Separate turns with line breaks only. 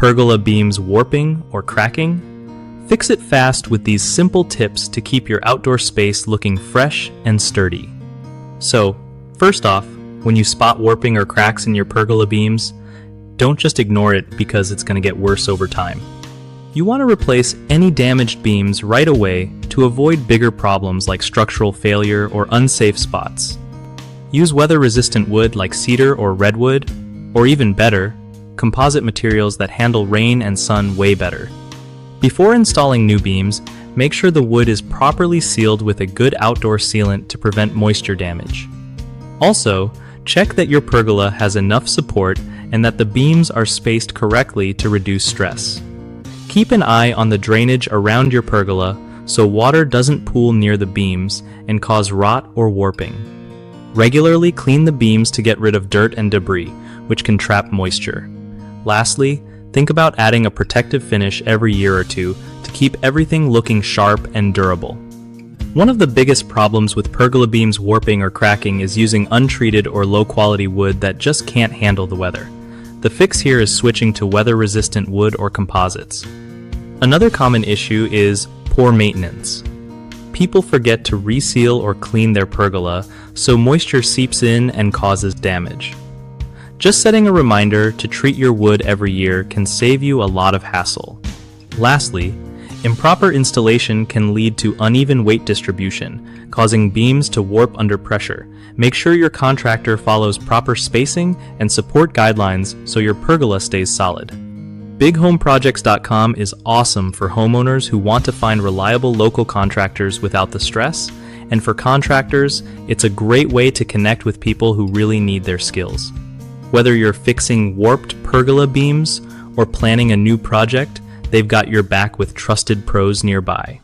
pergola beams warping or cracking? Fix it fast with these simple tips to keep your outdoor space looking fresh and sturdy. So, first off, when you spot warping or cracks in your pergola beams, don't just ignore it because it's going to get worse over time. You want to replace any damaged beams right away to avoid bigger problems like structural failure or unsafe spots. Use weather-resistant wood like cedar or redwood, or even better, composite materials that handle rain and sun way better. Before installing new beams, make sure the wood is properly sealed with a good outdoor sealant to prevent moisture damage. Also, check that your pergola has enough support and that the beams are spaced correctly to reduce stress. Keep an eye on the drainage around your pergola so water doesn't pool near the beams and cause rot or warping. Regularly clean the beams to get rid of dirt and debris, which can trap moisture. Lastly, think about adding a protective finish every year or two to keep everything looking sharp and durable. One of the biggest problems with pergola beams warping or cracking is using untreated or low-quality wood that just can't handle the weather. The fix here is switching to weather-resistant wood or composites. Another common issue is poor maintenance. People forget to reseal or clean their pergola, so moisture seeps in and causes damage. Just setting a reminder to treat your wood every year can save you a lot of hassle. Lastly, improper installation can lead to uneven weight distribution, causing beams to warp under pressure. Make sure your contractor follows proper spacing and support guidelines so your pergola stays solid. BigHomeProjects.com is awesome for homeowners who want to find reliable local contractors without the stress, and for contractors, it's a great way to connect with people who really need their skills. Whether you're fixing warped pergola beams or planning a new project, they've got your back with trusted pros nearby.